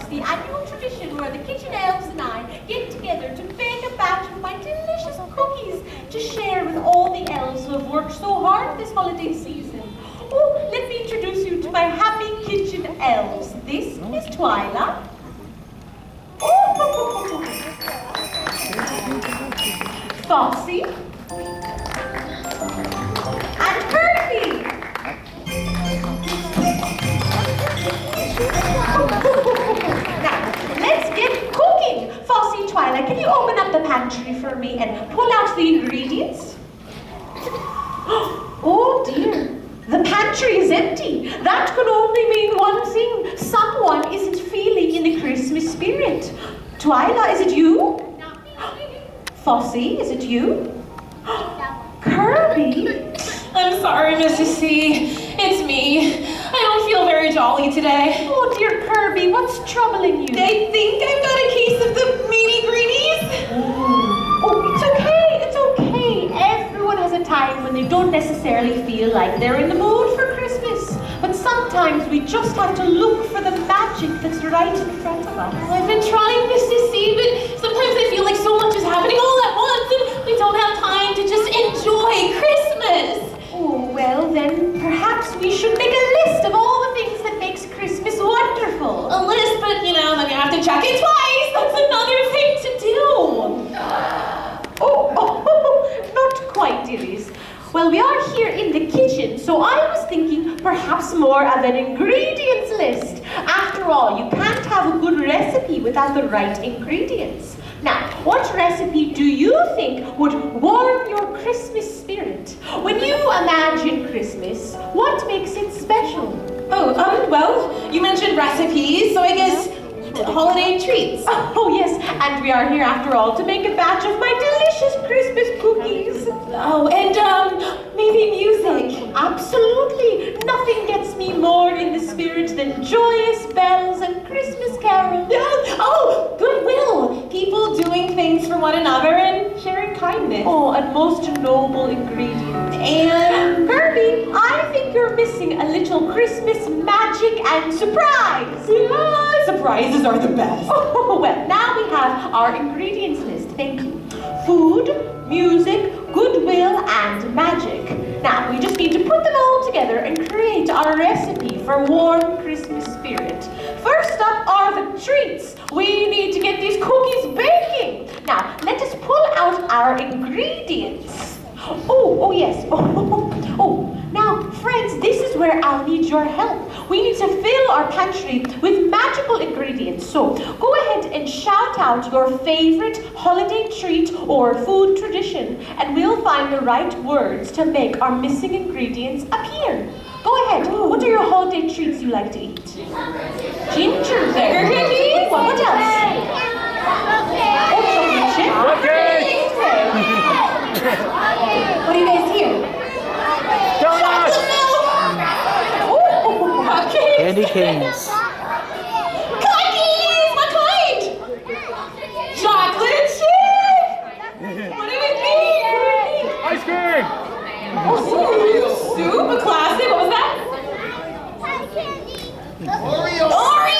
The annual tradition where the kitchen elves and I get together to bake a batch of my delicious cookies to share with all the elves who have worked so hard this holiday season. Oh, let me introduce you to my happy kitchen elves. This is Twyla. Oh, Foxy. And Kirby. Now, let's get cooking. Foxy, Twyla, can you open up the pantry for me and pull out the ingredients? Oh dear, the pantry is empty. That could only mean one thing. Someone isn't feeling in the Christmas spirit. Twyla, is it you? Foxy, is it you? Kirby? I'm sorry, Mrs. C. It's me. I don't feel very jolly today. Oh dear Kirby, what's troubling you? I think I've got a case of the meanie greenies. Oh, it's okay. Everyone has a time when they don't necessarily feel like they're in the mood for Christmas. But sometimes we just have to look for the magic that's right in front of us. I've been trying, Mrs. C, but sometimes I feel like so much is happening all at once and we don't have time to just enjoy Christmas. Oh, well then, perhaps we should make a list of all the things that makes Christmas wonderful. A list, but then you have to check it twice. That's another thing to do. Not quite, dearies. Well, we are here in the kitchen, so I was thinking perhaps more of an ingredients list. After all, you can't have a good recipe without the right ingredients. Now, what recipe do you think would warm your Christmas spirit? When you imagine Christmas, what makes it special? Well, you mentioned recipes, so I guess holiday treats. Oh, yes, and we are here after all to make a batch of my delicious Christmas cookies. Oh, and maybe music. Absolutely. Nothing gets me more in the spirit than joyous bells and Christmas carols. Oh, goodwill. People doing things for one another and sharing kindness. Oh, a most noble ingredient. And Kirby, I think you're missing a little Christmas magic and surprise. Yeah, surprises are the best. Oh, well, now we have our ingredients list. Thank you. Food, music, goodwill, and magic. Now, we just need to put them all together and create our recipe for warm Christmas spirit. First up are the treats. We need to get these cookies baking. Now, let us pull out our ingredients. Oh, yes. Now, friends, this is where I'll need your help. We need to fill our pantry with magical ingredients. So, go ahead and shout out your favorite holiday treat or food tradition, and we'll find the right words to make our missing ingredients appear. Go ahead. What are your holiday treats you like to eat? Gingerbread cookies? What else? Oh, chocolate chip? What do you guys hear? Donuts! Cupcakes! Candy canes. Cookies! What kind? Chocolate chip! What do we think? Ice cream! Soup? A classic? What was that? Oreo!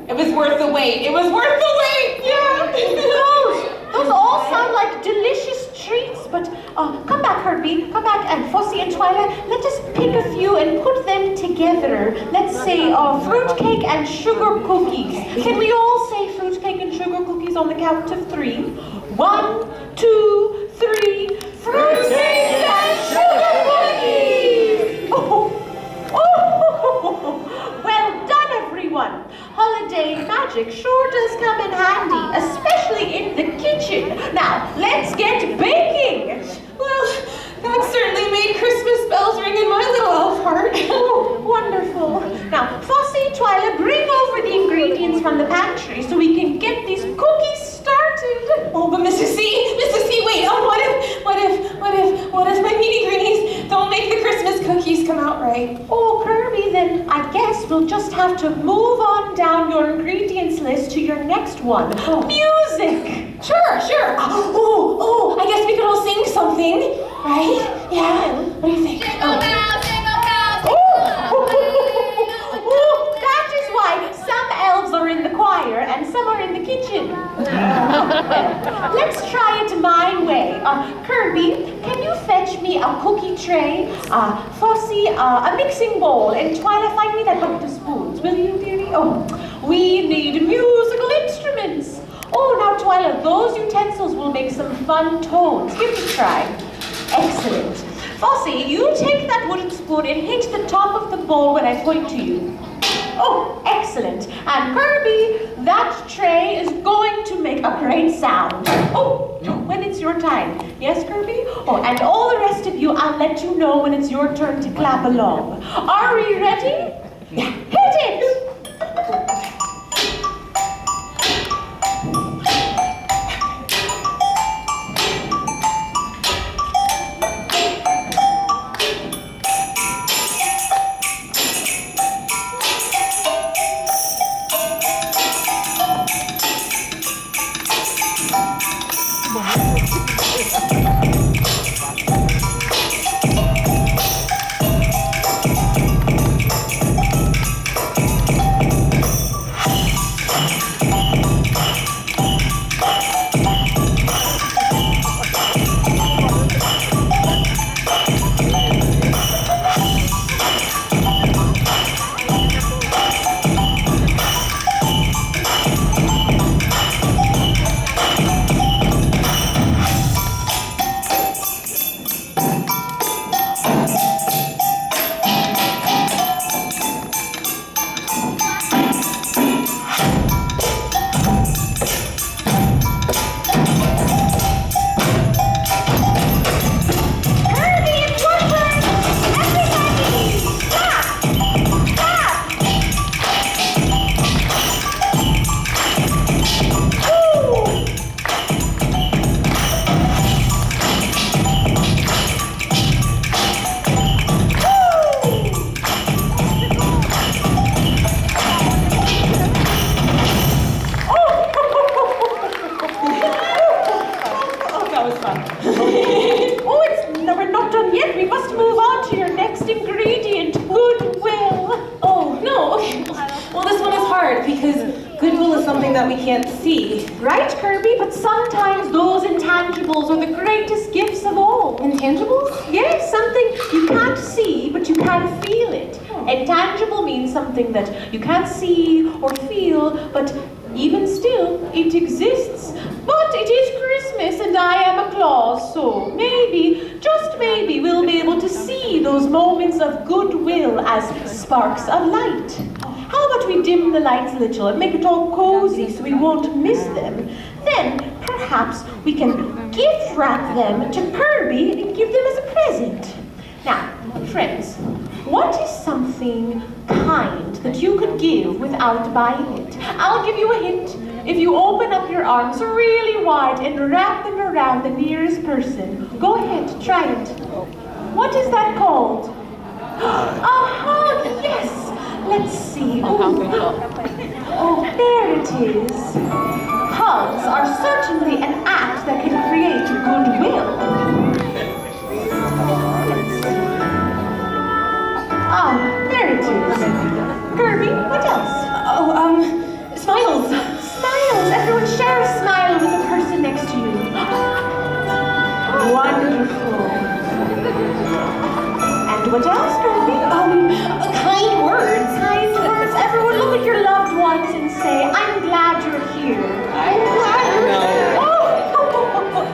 It was worth the wait. Yeah. Those all sound like delicious treats, but come back, Herbie. Come back, and Fossy and Twyla. Let us pick a few and put them together. Let's say fruitcake and sugar cookies. Can we all say fruitcake and sugar cookies on the count of 3? 1, 2, 3. Fruitcake and sugar cookies! Oh, well done, everyone. holiday magic sure does come in handy, especially in the kitchen. Now, let's get baking. Well, that certainly made Christmas bells ring in my little elf heart. Oh, wonderful. Now, Fossy, Twyla, bring over the ingredients from the pantry so we can get these cookies started. Oh, but Mrs. C, wait, what if my meaty greenies don't make the Christmas cookies come out right? Oh, Kirby, then I guess we'll just have to move on down your ingredients list to your next one. Music! Sure. Oh, I guess we could all sing something, right? Yeah, what do you think? Oh, that is why some elves are in the choir and some are in the kitchen. Well, let's try it my way. Kirby, can you fetch me a cookie tray? Fossy, a mixing bowl, and Twyla, find me that bucket of spoons, will you, dearie? Oh, we need musical instruments. Oh, now Twyla, those utensils will make some fun tones. Give it a try. Excellent. Fossy, you take that wooden spoon and hit the top of the bowl when I point to you. Oh, excellent. And Kirby, that tray is going to make a great sound. Oh, when it's your time. Yes, Kirby? Oh, and all the rest of you, I'll let you know when it's your turn to clap along. Are we ready? Yeah, hit it! We're not done yet. We must move on to your next ingredient, goodwill. Oh, no, okay. Well, this one is hard because goodwill is something that we can't see. Right, Kirby? But sometimes those intangibles are the greatest gifts of all. Intangibles? Yes, something you can't see, but you can feel it. Intangible means something that you can't see or feel, but even still, it exists. But it is Christmas and I am a Claus, so maybe, just maybe, we'll be able to see those moments of goodwill as sparks of light. How about we dim the lights a little and make it all cozy so we won't miss them? Then, perhaps we can gift wrap them to Kirby and give them as a present. Now, friends, what is something kind that you could give without buying it? I'll give you a hint. If you open up your arms really wide and wrap them around the nearest person, go ahead, try it. What is that called? A hug, yes. Let's see. Oh, there it is. Hugs are certainly an act that can create goodwill. Ah, there it is. Kirby, what else? Oh, smiles. Smiles. Everyone share a smile with the person next to you. Wonderful. And what else, Kirby? Kind words. Kind words. Everyone look at your loved ones and say, I'm glad you're here. I'm glad you're here. Oh,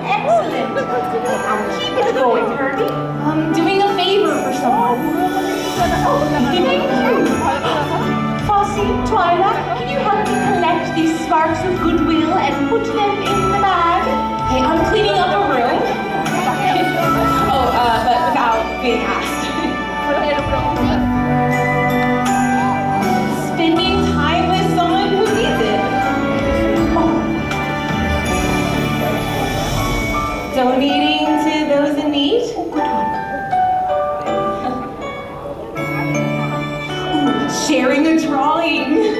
excellent. And keep it going, Kirby. Doing a favor for someone. Oh, thank you. Fossy, Twyla, Twyla, can you help me collect these sparks of goodwill and put them in the bag? Hey, I'm cleaning up a room. But without being asked. Spending time with someone who needs it. Donating to those in need. Good one. Sharing a drawing.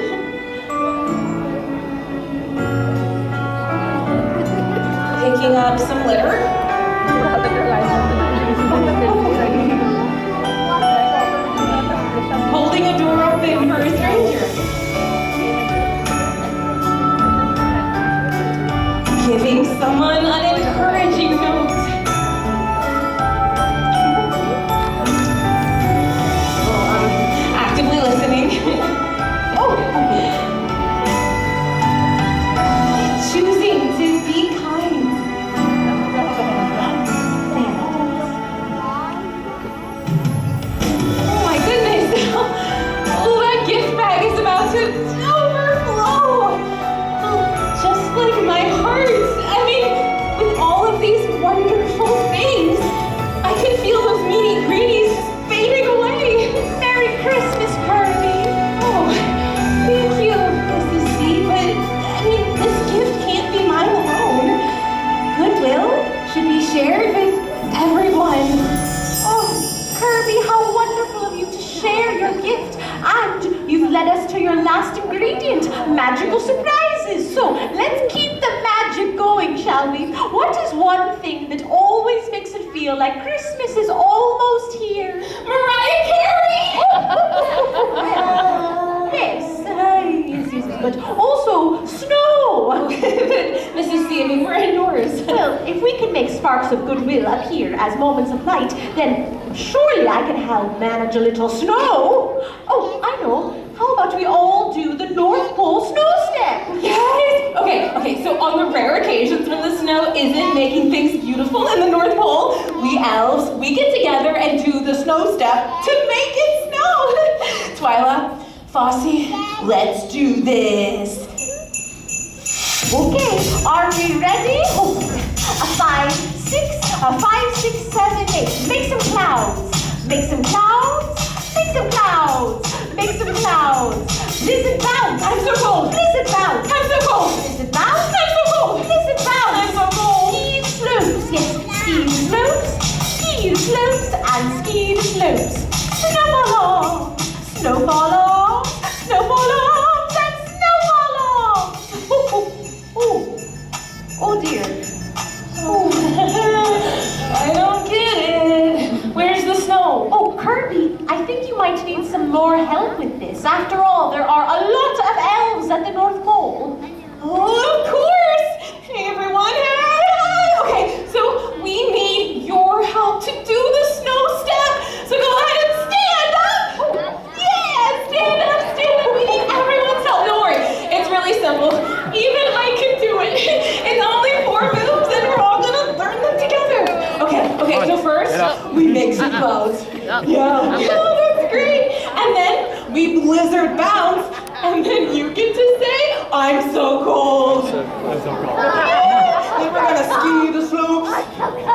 Picking up some litter. Holding a door open for a stranger. Giving someone an encouraging note. Actively listening. Choosing to be kind. Oh my goodness. Oh, that gift bag is about to overflow. Oh, just like my heart. I mean, with all of these wonderful things, I can feel those meaty greenies fading away. Merry Christmas, Kirby. Oh, thank you, Mrs. C, but I mean, this gift can't be mine alone. Goodwill should be shared with everyone. Oh, Kirby, how wonderful of you to share your gift. And you've led us to your last ingredient, magical surprises. So let's keep the magic going, shall we? What is one thing that always makes it feel like Christmas is almost here? Mariah Carey! Yes, but also snow. Mrs. C, I mean, we're indoors. Well, if we can make sparks of goodwill appear as moments of light, then surely I can help manage a little snow. Oh, I know. How about we all do the North Pole snow step? Yes! Okay, so on the rare occasions when the snow isn't making things beautiful in the North Pole, we elves, we get together and do the snow step to make it snow. Twyla, Fossey, let's do this. Okay, are we ready? Oh, a 5, 6, 7, 8. Make some clouds. Make some clouds. Make some clouds. Make some clouds. Blizzard bounce. I'm so cold. Blizzard bounce. I'm so cold. Blizzard bounce. I'm so cold. Blizzard bounce. I'm so cold. Ski slopes. Yes, ski slopes. Ski slopes and ski slopes. Snowball arms. Snowball arms. Snowball arms and snowball arms. Oh dear. Oh, I don't get it. Where's the snow? Oh, Kirby, I think you might need some more help with this. After all, there are a lot of elves at the North Pole. Oh, of course! Hey, everyone. Hi. Okay, so we need your help to do the snow step. So go ahead and stand up. Yeah, stand up. We need everyone's help. Don't worry, it's really simple. Even I can do it. It's only 4 moves, and we're all gonna learn them together. Okay. So first, we make some clouds. Yeah. Oh, that's great. And then we blizzard bounce, and then you get to say, "I'm so cold." Then we're gonna ski the slopes.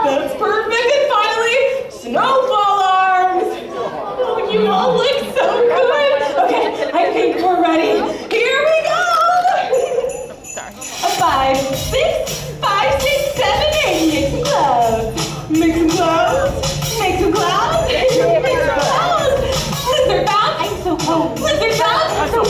That's perfect. And finally, snowball arms. Oh, you all look so good. Okay, I think we're ready. Here we go. A 5, 6, 5, 6, 7, 8. Make some clouds. Make some clouds. Make some clouds. Make some clouds. Blizzard bounce. I'm so cold. Blizzard bounce. I'm so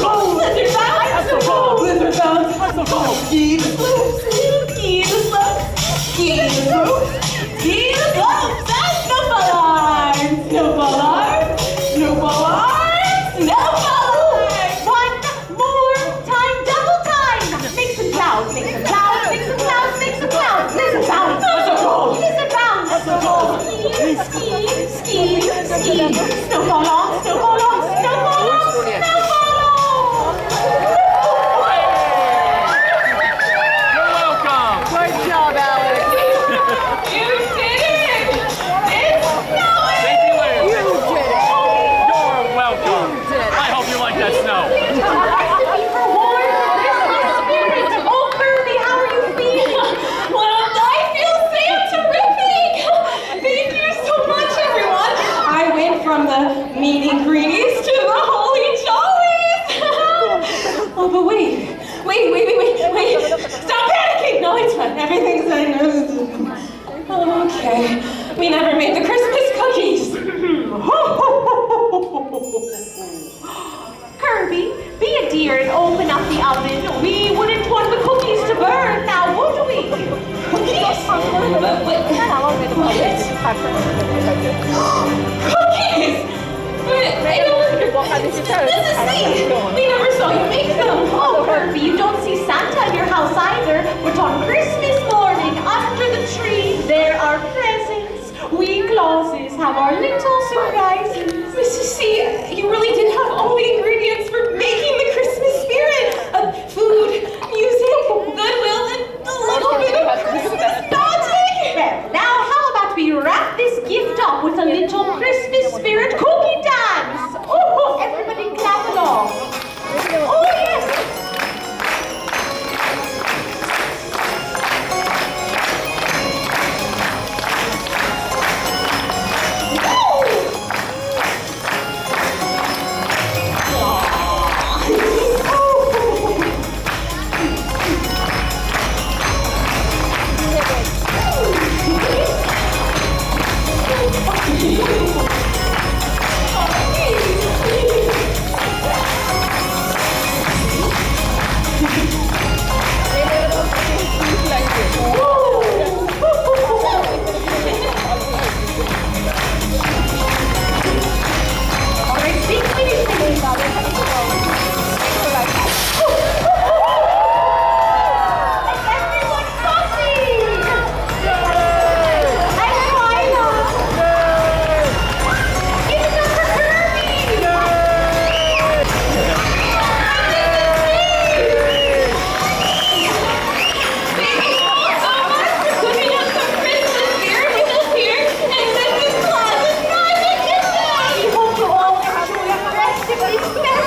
Wait. Stop panicking. No, it's fine. Everything's fine. Okay. We never made the Christmas cookies. Kirby, be a dear and open up the oven. We wouldn't want the cookies to burn, now would we? Cookies? Cookies? But I don't... This is see. We never saw you make them. Oh, Kirby, you don't see Santa in your house either. But on Christmas morning, under the tree, there are presents. We Clauses have our little surprises. Mrs. C, you really did have all the ingredients for making the Christmas spirit. Food, music, goodwill, and a little bit of Christmas magic. Well, now how about we wrap this gift up with a little Christmas spirit cookie dance? Oh, everybody clap along. Oh, yes.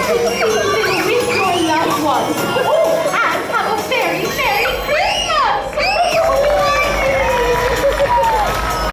Christmas.